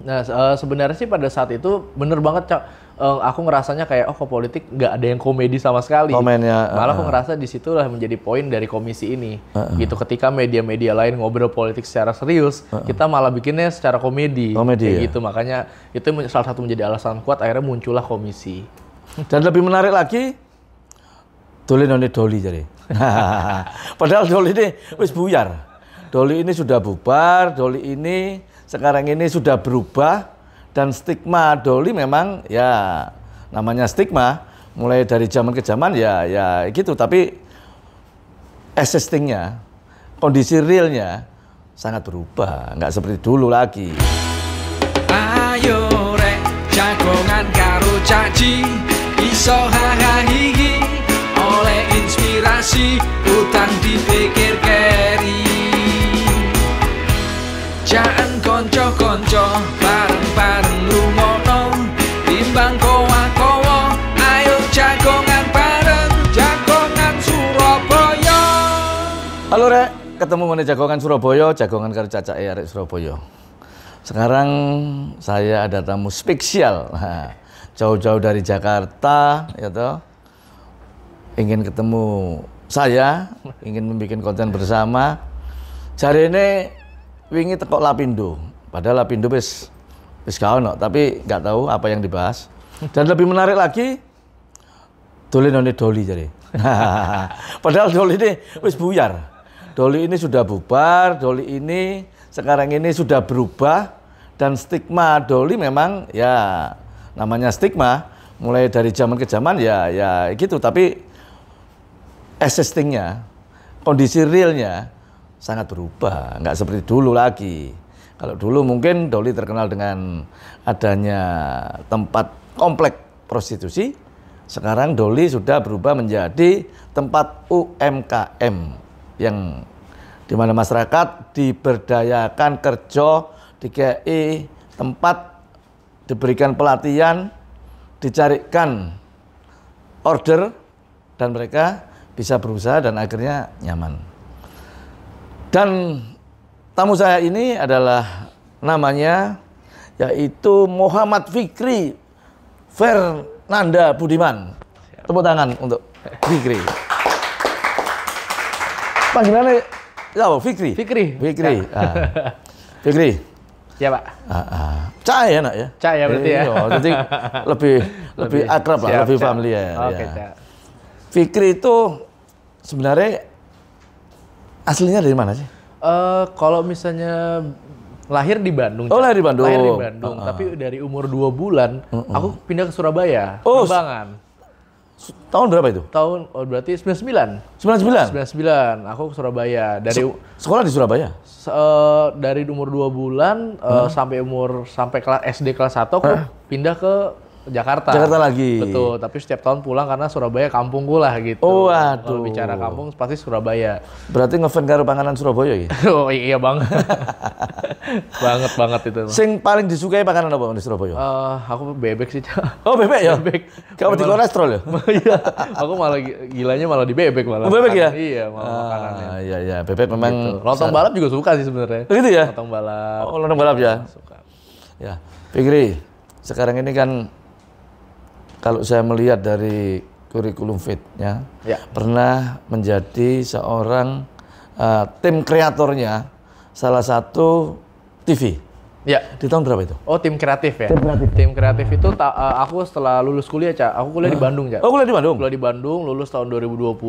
Nah, sebenarnya sih pada saat itu bener banget, Cak. Aku ngerasanya kayak, oh, kok politik nggak ada yang komedi sama sekali. Komennya. Malah aku ngerasa disitulah menjadi poin dari komisi ini. Gitu, ketika media-media lain ngobrol politik secara serius, kita malah bikinnya secara komedi. Kayak ya? gitu, makanya itu salah satu menjadi alasan kuat akhirnya muncullah komisi. Dan lebih menarik lagi, Doli noni Doli jadi. Padahal Doli ini wis buyar. Doli ini sudah bubar, Doli ini sekarang ini sudah berubah, dan stigma Doli memang ya namanya stigma, mulai dari zaman ke zaman ya gitu, tapi existingnya, kondisi realnya sangat berubah, nggak seperti dulu lagi. Ayo rek jagongan karo caci, iso hahaha oleh inspirasi utang dipikir keri. Jangan konco-konco bareng-bareng rumono, timbang kowa-kowa, ayo jagongan bareng, jagongan Surabaya. Halo rek, ketemu mana jagongan Surabaya, jagongan karo cacak arek Surabaya. Sekarang saya ada tamu spesial, jauh-jauh dari Jakarta, ya toh. Ingin ketemu saya, ingin membuat konten bersama. Jari ini wingi tekok Lapindo, padahal Lapindo wis gak ono, tapi nggak tahu apa yang dibahas. Dan lebih menarik lagi, Doli noni Doli jadi. Padahal Doli ini wis buyar. Doli ini sudah bubar, Doli ini sekarang ini sudah berubah, dan stigma Doli memang ya namanya stigma, mulai dari zaman ke zaman ya gitu, tapi existingnya, kondisi realnya sangat berubah, nggak seperti dulu lagi. Kalau dulu mungkin Doli terkenal dengan adanya tempat komplek prostitusi, sekarang Doli sudah berubah menjadi tempat UMKM yang dimana masyarakat diberdayakan kerja, dikei tempat, diberikan pelatihan, dicarikan order, dan mereka bisa berusaha dan akhirnya nyaman. Dan tamu saya ini adalah namanya yaitu Muhammad Fikri Fernanda Budiman. Tepuk tangan untuk Fikri. Panggilannya apa? Fikri. Fikri. Fikri. Fikri. Ya, Pak. Cak ya nak ya? Cak ya berarti ya. Jadi lebih akrab lah, lebih familiar. Oke, ya. Cak. Fikri itu sebenarnya aslinya dari mana sih? Kalau misalnya lahir di Bandung. Oh, lahir di Bandung. Lahir di Bandung, tapi dari umur 2 bulan aku pindah ke Surabaya. Oh, Kembangan. Tahun berapa itu? Tahun berarti 99. 99? 99. Aku ke Surabaya dari sekolah di Surabaya. Dari umur 2 bulan sampai kelas SD kelas 1 aku pindah ke Jakarta. Jakarta lagi. Betul, tapi setiap tahun pulang karena Surabaya kampungku lah gitu. Oh, waduh. Kalau bicara kampung pasti Surabaya. Berarti ngefan karo panganan Surabaya ya? Oh iya banget. banget itu. Sing paling disukai panganan apa di Surabaya? Aku bebek sih, Cak. Oh, bebek ya? Bebek. Kamu di kolesterol ya? Iya. Aku malah gilanya malah di bebek malah. Oh, bebek ya? Iya, malah makanannya. Iya, bebek memang. Gitu. Lontong balap juga suka sih sebenarnya. Gitu ya? Lontong balap. Oh, lontong balap ya? Suka. Ya, Fikri, sekarang ini kan kalau saya melihat dari kurikulum fitnya, Ya. pernah menjadi seorang tim kreatornya salah satu TV. Ya. Di tahun berapa itu? Oh, tim kreatif ya? Tim kreatif. Tim kreatif itu aku setelah lulus kuliah, Cak. Aku kuliah di Bandung, Cak. Oh, kuliah di Bandung? Kuliah di Bandung, lulus tahun 2020.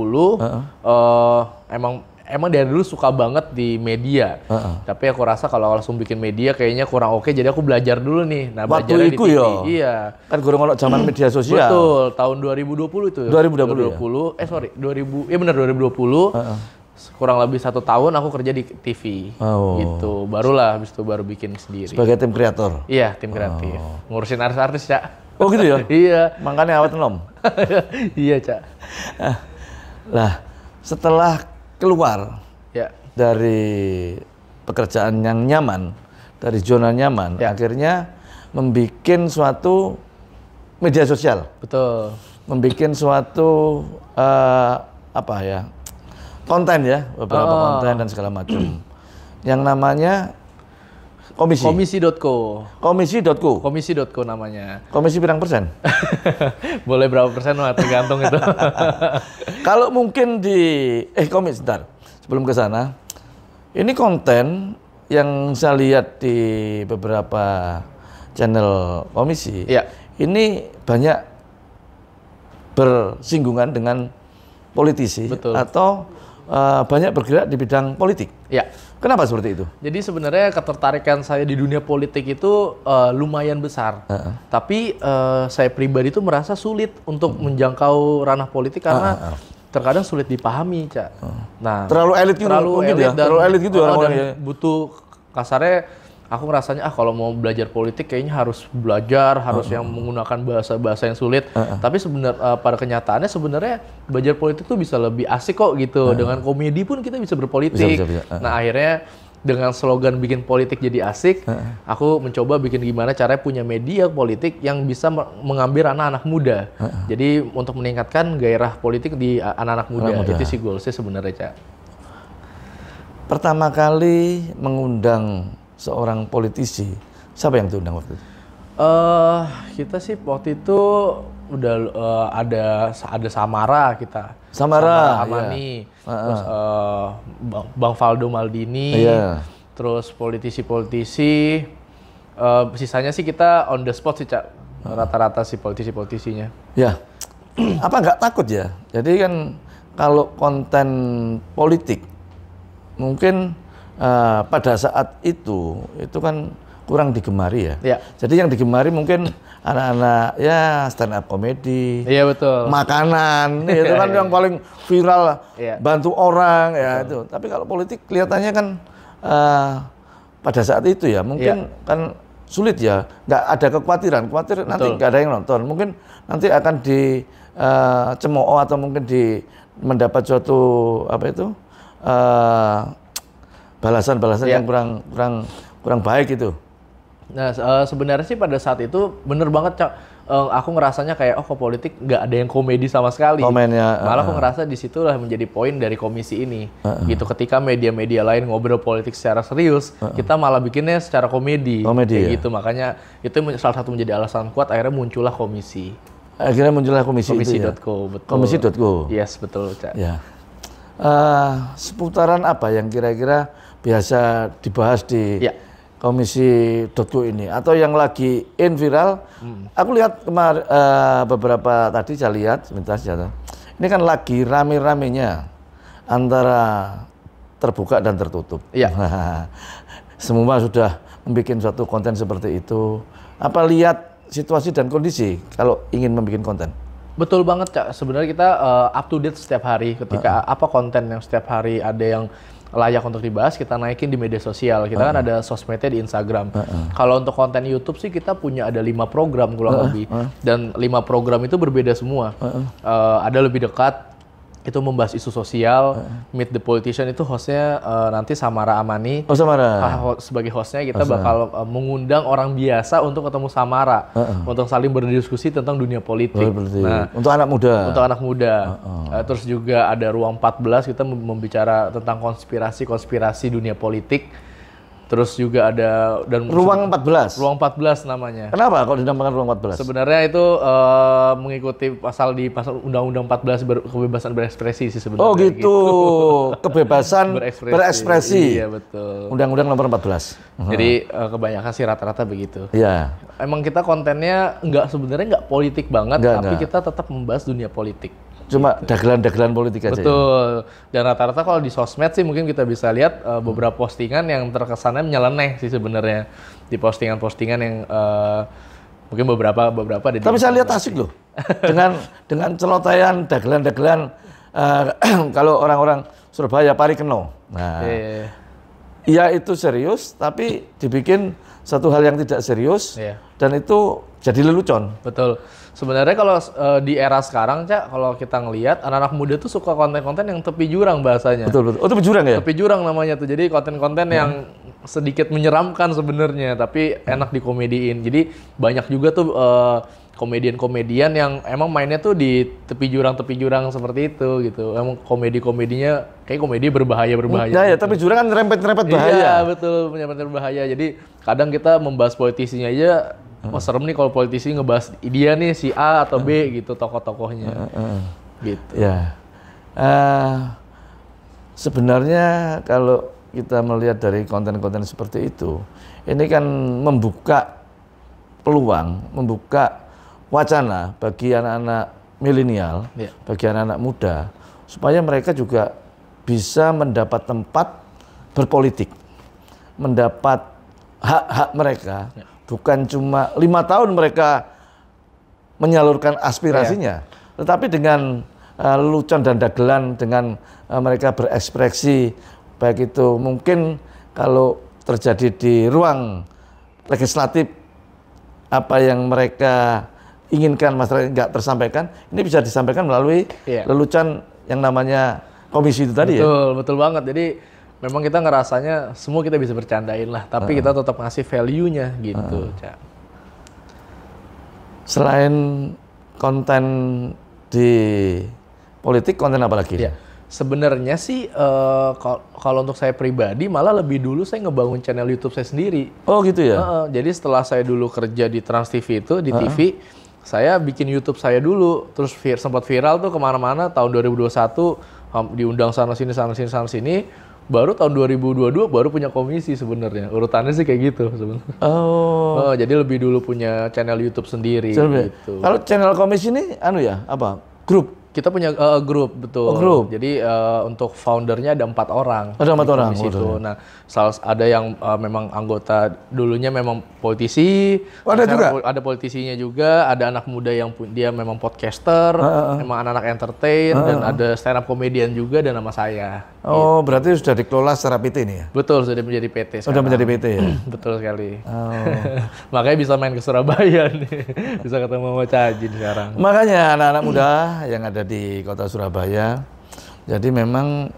Emang dari dulu suka banget di media. Tapi aku rasa kalau langsung bikin media kayaknya kurang oke, jadi aku belajar dulu nih. Nah, Waktu belajarnya di itu TV. ya? Iya. Kan kurang ono zaman media sosial. Betul, tahun 2020 itu. 2020 Iya benar 2020. Kurang lebih 1 tahun aku kerja di TV. Oh. Gitu. Barulah habis itu baru bikin sendiri. Sebagai tim kreator. Iya, tim kreatif. Ngurusin artis-artis, Cak. Oh gitu ya? Iya. Makanya awet nom. Iya, Cak. Lah, setelah keluar Ya. dari pekerjaan yang nyaman, dari zona nyaman, Ya. akhirnya membuat suatu media sosial, Betul. membuat suatu konten ya, beberapa konten dan segala macam. Yang namanya Komisi.co. Komisi.co namanya. Komisi berapa persen? Boleh berapa persen lah, tergantung itu. Kalau mungkin sebentar. Sebelum ke sana, ini konten yang saya lihat di beberapa channel komisi. Iya. Ini banyak bersinggungan dengan politisi. Betul. Atau banyak bergerak di bidang politik. Ya. Kenapa seperti itu? Jadi sebenarnya ketertarikan saya di dunia politik itu lumayan besar. Tapi saya pribadi itu merasa sulit untuk menjangkau ranah politik karena terkadang sulit dipahami, Cak. Nah, terlalu elit gitu, terlalu elit gitu orang-orang ya. Butuh kasarnya. Aku ngerasanya kalau mau belajar politik kayaknya harus belajar, harus yang menggunakan bahasa-bahasa yang sulit. Tapi sebenarnya pada kenyataannya sebenarnya belajar politik tuh bisa lebih asik kok gitu. Dengan komedi pun kita bisa berpolitik. Bisa. Nah akhirnya dengan slogan bikin politik jadi asik, aku mencoba bikin gimana caranya punya media politik yang bisa mengambil anak-anak muda. Jadi untuk meningkatkan gairah politik di anak-anak muda. Itu sih goalsnya sebenarnya, Cak. Pertama kali mengundang seorang politisi, siapa yang diundang waktu itu? Kita sih waktu itu udah ada Samara kita. Samara Amani, iya. Terus Bang Valdo Maldini, iya. Terus politisi-politisi, sisanya sih kita on the spot sih, Cak. Rata-rata sih politisi-politisinya. Ya, apa nggak takut ya? Jadi kan kalau konten politik mungkin pada saat itu kan kurang digemari ya. Ya. Jadi yang digemari mungkin anak-anak ya stand up comedy. Iya betul. Makanan itu kan yang paling viral, bantu orang ya itu. Tapi kalau politik kelihatannya kan pada saat itu ya mungkin kan sulit ya. Nggak ada kekhawatiran, nanti nggak ada yang nonton. Mungkin nanti akan dicemooh atau mungkin mendapat suatu balasan-balasan yang kurang baik itu. Nah sebenarnya sih pada saat itu bener banget, Cak. Aku ngerasanya kayak ke politik nggak ada yang komedi sama sekali. Komennya, malah aku ngerasa disitulah menjadi poin dari komisi ini. Gitu ketika media-media lain ngobrol politik secara serius, kita malah bikinnya secara komedi. Kayak gitu. Makanya itu salah satu menjadi alasan kuat akhirnya muncullah komisi. Akhirnya muncullah komisi itu ya? Komisi.co, betul. Komisi.co. Yes, betul, Cak. Ya. Seputaran apa yang kira-kira biasa dibahas di komisi.co ini atau yang lagi viral? Aku lihat kemarin beberapa tadi saya lihat sebentar saja. Ini kan lagi rame-ramenya antara terbuka dan tertutup. Iya. Semua sudah membuat suatu konten seperti itu. Apa lihat situasi dan kondisi kalau ingin membuat konten? Betul banget, Cak. Sebenarnya kita up to date setiap hari. Ketika apa konten yang setiap hari ada yang layak untuk dibahas, kita naikin di media sosial. Kita kan ada sosmednya di Instagram. Kalau untuk konten YouTube sih kita punya ada 5 program kurang lebih. Dan 5 program itu berbeda semua. Ada lebih dekat, itu membahas isu sosial. Meet the Politician itu hostnya nanti Samara Amani. Oh, Samara. Sebagai hostnya kita bakal mengundang orang biasa untuk ketemu Samara. Untuk saling berdiskusi tentang dunia politik. Nah, untuk anak muda. Untuk anak muda. Terus juga ada Ruang 14, kita membicara tentang konspirasi dunia politik. Terus juga ada Ruang 14. Ruang 14 namanya. Kenapa kalau dinamakan Ruang 14? Sebenarnya itu mengikuti pasal Undang-Undang 14 kebebasan berekspresi sih sebenarnya. Oh gitu. Kebebasan berekspresi. Iya betul. Undang-Undang nomor 14. Jadi kebanyakan sih rata-rata begitu. Iya. Emang kita kontennya sebenarnya nggak politik banget, tapi kita tetap membahas dunia politik. Cuma dagelan-dagelan politik aja. Betul. Dan rata-rata kalau di sosmed sih mungkin kita bisa lihat beberapa postingan yang terkesannya menyeleneh sih sebenarnya di postingan-postingan yang mungkin beberapa ada. Tapi saya lihat asik loh. dengan celotaian dagelan-dagelan kalau orang-orang Surabaya parikeno. Nah. Iya itu serius, tapi dibikin satu hal yang tidak serius, dan itu jadi lelucon. Betul. Sebenarnya kalau di era sekarang, Cak, kalau kita ngelihat anak-anak muda tuh suka konten-konten yang tepi jurang bahasanya. Betul. Oh, tepi jurang ya? Tepi jurang namanya tuh. Jadi konten-konten yang sedikit menyeramkan sebenarnya, tapi enak dikomediin. Jadi banyak juga tuh komedian-komedian yang emang mainnya tuh di tepi jurang seperti itu gitu. Emang komedinya kayak komedi berbahaya. Ya, ya, tapi jurang kan nyerempet bahaya. Iya, betul, nyerempet berbahaya. Jadi kadang kita membahas politisinya aja, wah serem nih kalau politisi ngebahas dia nih si A atau B gitu tokoh-tokohnya. Gitu. Ya. Sebenarnya kalau kita melihat dari konten-konten seperti itu, ini kan membuka peluang, membuka wacana bagi anak-anak milenial, bagi anak-anak muda, supaya mereka juga bisa mendapat tempat berpolitik, mendapat hak-hak mereka, bukan cuma 5 tahun mereka menyalurkan aspirasinya, tetapi dengan lelucon dan dagelan, dengan mereka berekspresi, baik itu mungkin kalau terjadi di ruang legislatif, apa yang mereka inginkan masyarakat nggak tersampaikan, ini bisa disampaikan melalui lelucon yang namanya komisi itu tadi. Betul banget. Jadi memang kita ngerasanya semua kita bisa bercandain lah, tapi kita tetap ngasih value-nya gitu. Selain konten di politik, konten apa lagi? Sebenarnya sih kalau untuk saya pribadi malah lebih dulu saya ngebangun channel YouTube saya sendiri. Oh gitu ya? Jadi setelah saya dulu kerja di Trans TV itu, di TV, saya bikin YouTube saya dulu. Terus sempat viral tuh kemana-mana tahun 2021, diundang sana sini. Baru tahun 2022 baru punya komisi sebenarnya. Urutannya sih kayak gitu sebenarnya. Jadi lebih dulu punya channel YouTube sendiri. Gitu. Kalau channel komisi ini grup? Kita punya grup, betul. Grup. Jadi untuk foundernya ada 4 orang. Ada 4 orang. Situ. Nah, ada yang memang anggota dulunya memang politisi. Ada juga? Ada politisinya juga. Ada anak muda yang dia memang podcaster, memang anak-anak entertain, dan ada stand up comedian juga, dan nama saya. Oh, berarti sudah dikelola secara PT ini ya? Betul, sudah menjadi PT sekarang. Sudah menjadi PT ya? Betul sekali. Makanya bisa main ke Surabaya nih. Bisa ketemu sama Cajin sekarang. Makanya anak-anak muda yang ada di kota Surabaya, jadi memang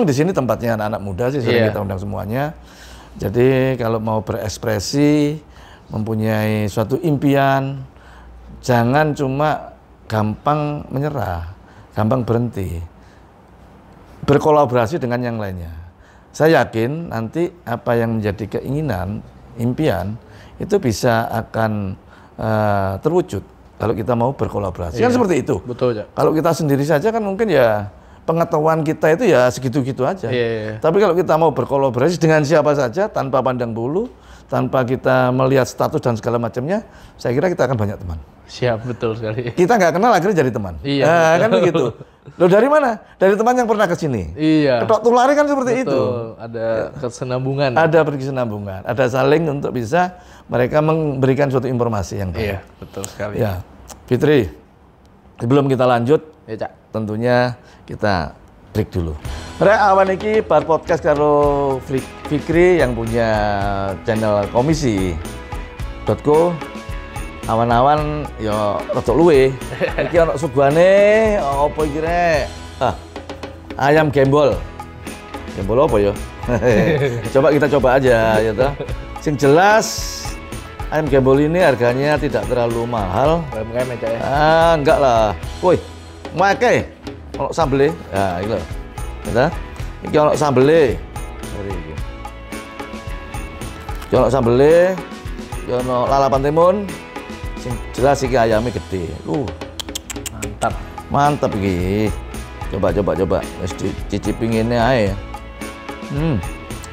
di sini tempatnya anak-anak muda sih, sering kita undang semuanya. Jadi kalau mau berekspresi, mempunyai suatu impian, jangan cuma gampang menyerah, gampang berhenti, berkolaborasi dengan yang lainnya. Saya yakin nanti apa yang menjadi keinginan, impian, itu bisa akan terwujud kalau kita mau berkolaborasi. Kan seperti itu. Betul, ya. Kalau kita sendiri saja kan mungkin ya pengetahuan kita itu ya segitu-gitu aja. Tapi kalau kita mau berkolaborasi dengan siapa saja tanpa pandang bulu, tanpa kita melihat status dan segala macamnya, saya kira kita akan banyak teman. Siap, betul sekali. Kita nggak kenal akhirnya jadi teman. Kan begitu. Loh, dari mana? Dari teman yang pernah ke sini. Ketok tulari kan seperti itu. Ada kesenambungan. Ada berkesinambungan. Ada saling untuk bisa mereka memberikan suatu informasi yang baik. Betul sekali. Ya, Fitri, sebelum kita lanjut, Cak, tentunya kita break dulu. Rek awan iki bar podcast karo Fikri yang punya channel komisi.co. Awan-awan ya rada luwe. Iki ana suguhane apa iki rek? Ayam gembol. Gembol apa ya? Coba kita coba aja ya toh. Sing jelas ayam gembol ini harganya tidak terlalu mahal. UMKM ya, Cak ya? Enggak lah. Woi, make ono sambele. Ya, iki lho. Ya. Iki ono sambele. Iki. Iki ono sambele. Iki ono lalapan timun. Sing jelas iki ayamnya gede. Mantap. Mantap iki. Coba. Wis dicicipi ngene ae.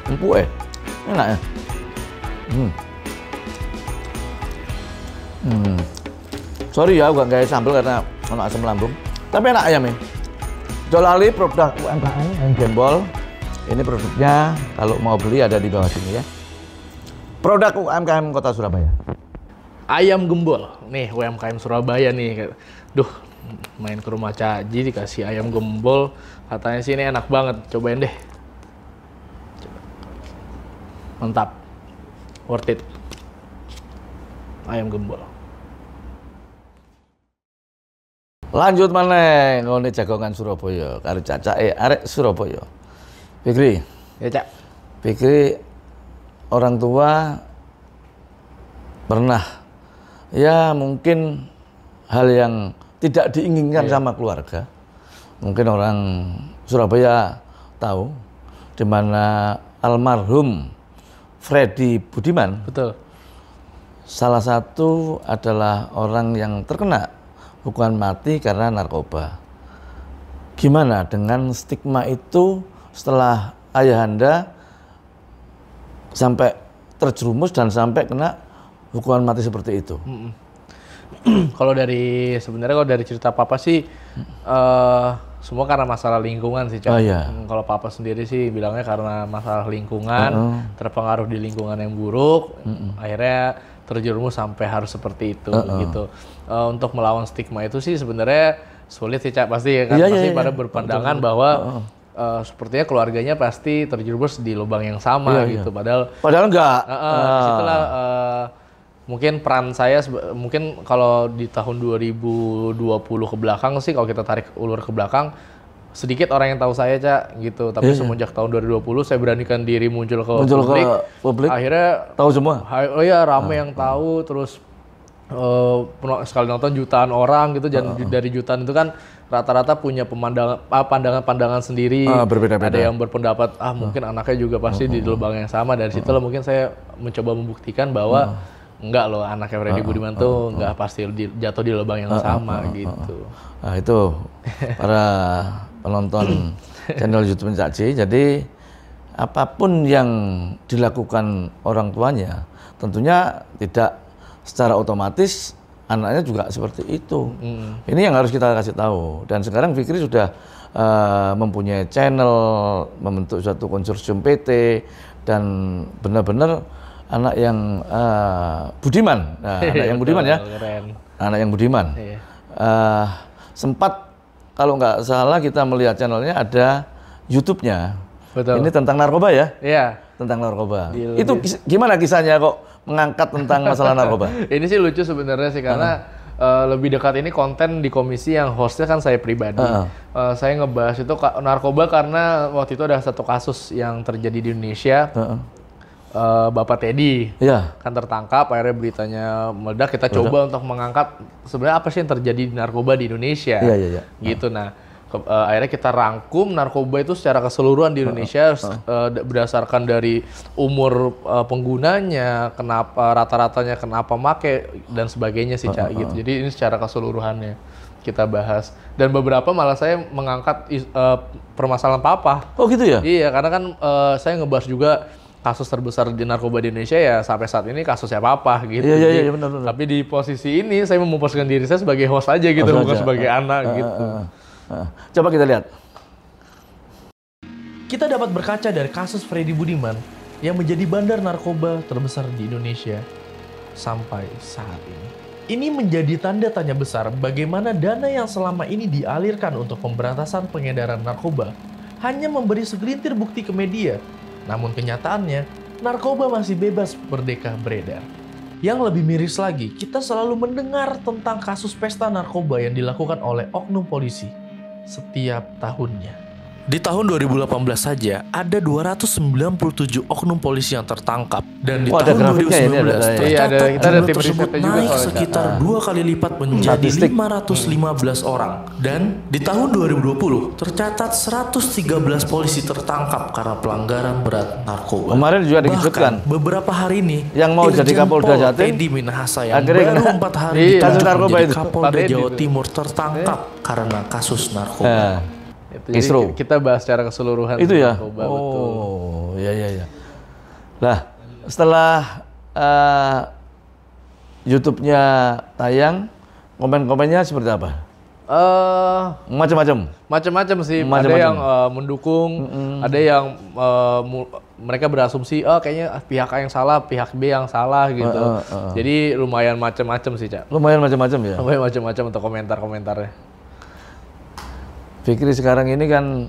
Empuk enak ya. Sorry ya, gua nggak sambal karena ono asam lambung. Tapi enak ayamnya. Jolali produk UMKM ayam gembol. Ini produknya kalau mau beli ada di bawah sini ya. Produk UMKM Kota Surabaya. Ayam gembol. Nih UMKM Surabaya nih. Duh, main ke rumah Caji dikasih ayam gembol. Katanya sih ini enak banget. Cobain deh. Mantap. Worth it. Ayam gembol. Lanjut maneh ngene jagongan Surabaya karo cacake arek Surabaya. Fikri. Ya, Cak. Fikri orang tua pernah ya mungkin hal yang tidak diinginkan sama keluarga. Mungkin orang Surabaya tahu di mana almarhum Freddy Budiman. Betul. Salah satu adalah orang yang terkena hukuman mati karena narkoba. Gimana dengan stigma itu setelah ayahanda sampai terjerumus dan sampai kena hukuman mati seperti itu? Kalau dari cerita papa sih semua karena masalah lingkungan sih, Cak. Oh, iya. Kalau papa sendiri sih bilangnya karena masalah lingkungan, terpengaruh di lingkungan yang buruk, akhirnya terjerumus sampai harus seperti itu gitu. Untuk melawan stigma itu sih sebenarnya sulit sih, Cak. Pasti ya kan, pasti pada berpandangan bahwa sepertinya keluarganya pasti terjerumus di lubang yang sama gitu. Padahal enggak. Disitulah mungkin peran saya, mungkin kalau di tahun 2020 ke belakang sih, kalau kita tarik ulur ke belakang, sedikit orang yang tahu saya, Cak, gitu. Tapi semenjak tahun 2020 saya beranikan diri muncul ke publik. Akhirnya tahu semua. Oh iya, rame yang tahu, terus sekali nonton jutaan orang gitu, dan dari jutaan itu kan rata-rata punya pandangan-pandangan sendiri. Berbeda-beda. Ada yang berpendapat mungkin anaknya juga pasti di lubang yang sama. Dari situlah mungkin saya mencoba membuktikan bahwa enggak loh, anaknya Freddy Budiman tuh enggak pasti jatuh di lubang yang sama gitu. Nah, itu para penonton channel YouTube Cak J. Jadi apapun yang dilakukan orang tuanya tentunya tidak secara otomatis anaknya juga seperti itu. Ini yang harus kita kasih tahu. Dan sekarang Fikri sudah mempunyai channel, membentuk suatu konsorsium PT, dan benar-benar anak yang budiman. Nah, anak yang budiman ya. Keren. Anak yang budiman. Sempat kalau nggak salah kita melihat channelnya ada YouTube-nya. Betul. Ini tentang narkoba ya? Iya. Tentang narkoba. Itu gimana kisahnya kok mengangkat tentang masalah narkoba? Ini sih lucu sebenarnya sih, karena lebih dekat ini konten di komisi yang hostnya kan saya pribadi. Saya ngebahas itu narkoba karena waktu itu ada satu kasus yang terjadi di Indonesia. Bapak Teddy kan tertangkap, akhirnya beritanya meledak. Kita coba untuk mengangkat sebenarnya apa sih yang terjadi di narkoba di Indonesia, gitu. Nah, akhirnya kita rangkum narkoba itu secara keseluruhan di Indonesia, berdasarkan dari umur penggunanya, kenapa rata-ratanya, kenapa make dan sebagainya sih, Cak, gitu. Jadi ini secara keseluruhannya kita bahas, dan beberapa malah saya mengangkat permasalahan papa. Oh gitu ya? Iya, karena kan saya ngebahas juga kasus terbesar di narkoba di Indonesia ya sampai saat ini kasusnya papa gitu. Iya, benar. Tapi di posisi ini saya memposisikan diri saya sebagai host aja gitu, bukan sebagai anak gitu. Coba kita lihat. Kita dapat berkaca dari kasus Freddy Budiman yang menjadi bandar narkoba terbesar di Indonesia sampai saat ini. Ini menjadi tanda tanya besar bagaimana dana yang selama ini dialirkan untuk pemberantasan pengedaran narkoba hanya memberi segelintir bukti ke media. Namun kenyataannya, narkoba masih bebas merdeka beredar. Yang lebih miris lagi, kita selalu mendengar tentang kasus pesta narkoba yang dilakukan oleh oknum polisi setiap tahunnya. Di tahun 2018 saja, ada 297 oknum polisi yang tertangkap. Dan di tahun 2019, tercatat jumlah tersebut naik sekitar 2 kali lipat menjadi 515 orang. Dan di tahun 2020, tercatat 113 polisi tertangkap karena pelanggaran berat narkoba. Kemarin juga dikejutkan. Bahkan beberapa hari ini, yang mau jadi Kapolda Jatim, Teddy Minahasa yang baru 4 hari kasus narkoba itu Kapolda Jawa Timur tertangkap karena kasus narkoba. Jadi kita bahas secara keseluruhan itu ya. narkoba, betul. Iya. Lah, setelah YouTube-nya tayang, komen-komennya seperti apa? Macam-macam sih. Ada yang mendukung, ada yang mereka berasumsi kayaknya pihak A yang salah, pihak B yang salah gitu. Jadi lumayan macam-macam sih, Cak. Lumayan macam-macam ya. Lumayan macam-macam untuk komentar-komentarnya. Fikri sekarang ini kan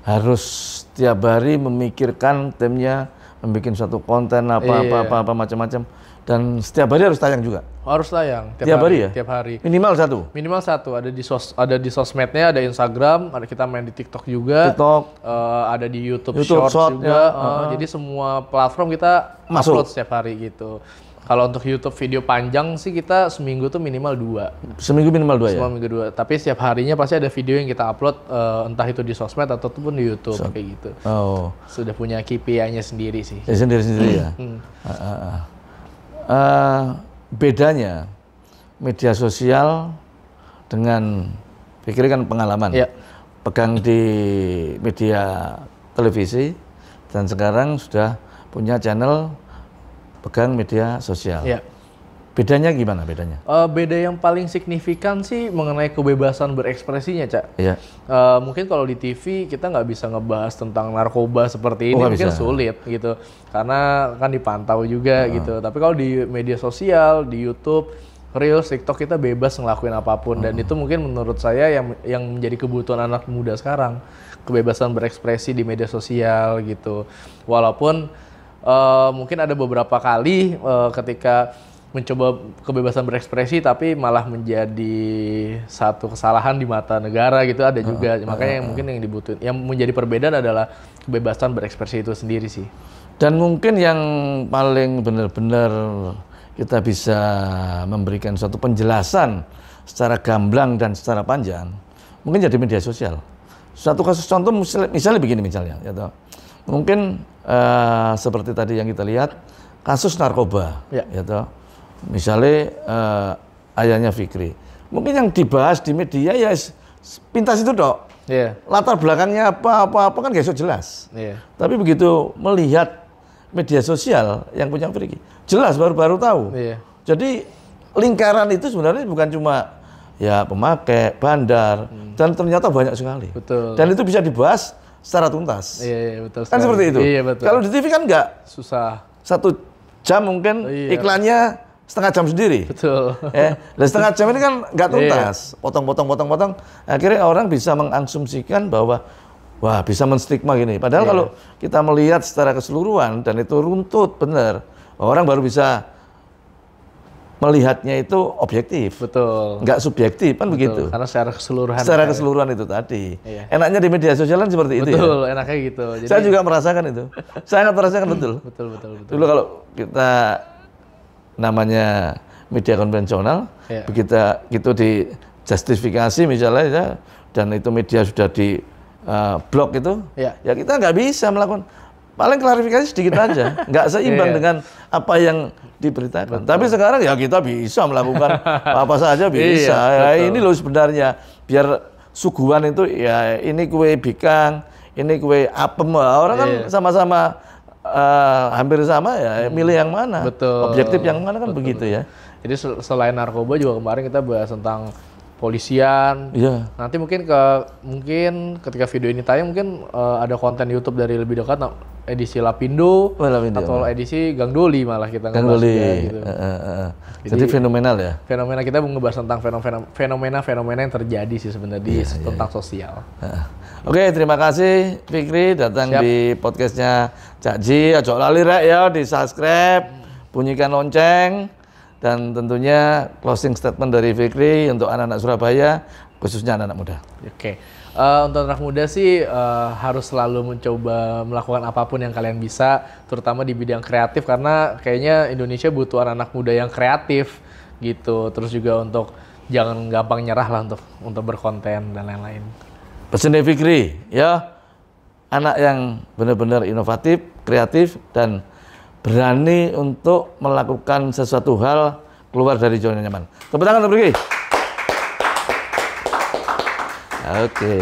harus tiap hari memikirkan timnya membuat suatu konten apa macam-macam, dan setiap hari harus tayang juga. Harus tayang Tiap hari ya? Tiap hari. Minimal satu. Minimal satu. Ada di sosmednya, ada Instagram, ada kita main di TikTok juga. Ada di YouTube Short juga. Jadi semua platform kita upload setiap hari gitu. Kalau untuk YouTube video panjang sih kita seminggu tuh minimal 2. Seminggu minimal 2 ya? Seminggu 2. Tapi setiap harinya pasti ada video yang kita upload, entah itu di sosmed ataupun di YouTube kayak gitu. Sudah punya KPI-nya sendiri sih. Sendiri-sendiri ya? Bedanya media sosial dengan, pikir kan pengalaman, pegang di media televisi dan sekarang sudah punya channel pegang media sosial. Bedanya gimana bedanya? Beda yang paling signifikan sih mengenai kebebasan berekspresinya, Cak. Mungkin kalau di TV kita nggak bisa ngebahas tentang narkoba seperti ini, mungkin sulit gitu. Karena kan dipantau juga gitu. Tapi kalau di media sosial, di YouTube, Reels, TikTok kita bebas ngelakuin apapun. Dan itu mungkin menurut saya yang menjadi kebutuhan anak muda sekarang. Kebebasan berekspresi di media sosial gitu. Walaupun mungkin ada beberapa kali ketika mencoba kebebasan berekspresi tapi malah menjadi satu kesalahan di mata negara gitu, ada juga. Makanya yang dibutuhin, yang menjadi perbedaan adalah kebebasan berekspresi itu sendiri sih. Dan mungkin yang paling benar-benar kita bisa memberikan suatu penjelasan secara gamblang dan secara panjang mungkin jadi media sosial. Suatu kasus contoh misalnya begini misalnya, ya toh. Mungkin seperti tadi yang kita lihat kasus narkoba, ya toh. Misalnya ayahnya Fikri, mungkin yang dibahas di media ya pintas itu dok. Latar belakangnya apa kan gak jelas. Tapi begitu melihat media sosial yang punya Fikri, jelas baru tahu. Jadi lingkaran itu sebenarnya bukan cuma ya pemakai, bandar, dan ternyata banyak sekali. Dan itu bisa dibahas secara tuntas. Betul. Kan seperti itu. Betul. Kalau di TV kan enggak. Susah. 1 jam mungkin iklannya setengah jam sendiri. Betul. Dan setengah jam ini kan enggak tuntas. Potong. Akhirnya orang bisa mengasumsikan bahwa wah bisa menstigma gini. Padahal kalau kita melihat secara keseluruhan dan itu runtut benar, orang baru bisa melihatnya itu objektif, nggak subjektif kan begitu. Karena secara keseluruhan. Secara keseluruhan itu tadi. Enaknya di media sosial kan seperti itu. Enaknya gitu. Jadi, saya juga merasakan itu. Sangat merasakan betul. Betul. Dulu kalau kita namanya media konvensional, begitu gitu dijustifikasi misalnya ya, dan itu media sudah di blok itu, ya kita nggak bisa melakukan. Paling klarifikasi sedikit aja, nggak seimbang dengan apa yang diberitakan. Tapi sekarang ya kita bisa melakukan apa saja bisa. Ini loh sebenarnya biar suguhan itu ya ini kue bikang, ini kue apem. Orang kan sama-sama hampir sama ya, milih yang mana, objektif yang mana kan begitu ya. Jadi selain narkoba juga kemarin kita bahas tentang polisian. Nanti mungkin ketika video ini tayang mungkin ada konten YouTube dari lebih dekat edisi Lapindo, atau edisi Gang Doli malah kita ngebahas gitu. Jadi fenomenal ya. Fenomena kita ngebahas tentang fenomena yang terjadi sih sebenarnya tentang sosial. Oke, terima kasih Fikri datang di podcastnya Cak Ji. Ojo lali rek ya, di subscribe, bunyikan lonceng. Dan tentunya closing statement dari Fikri untuk anak-anak Surabaya, khususnya anak-anak muda. Untuk anak muda sih harus selalu mencoba melakukan apapun yang kalian bisa, terutama di bidang kreatif, karena kayaknya Indonesia butuh anak-anak muda yang kreatif gitu. Terus juga untuk jangan gampang nyerah lah untuk berkonten dan lain-lain. Pesan dari Fikri, ya, anak yang benar-benar inovatif, kreatif, dan berani untuk melakukan sesuatu hal keluar dari zona nyaman. Tepuk tangan untuk Fikri. Oke.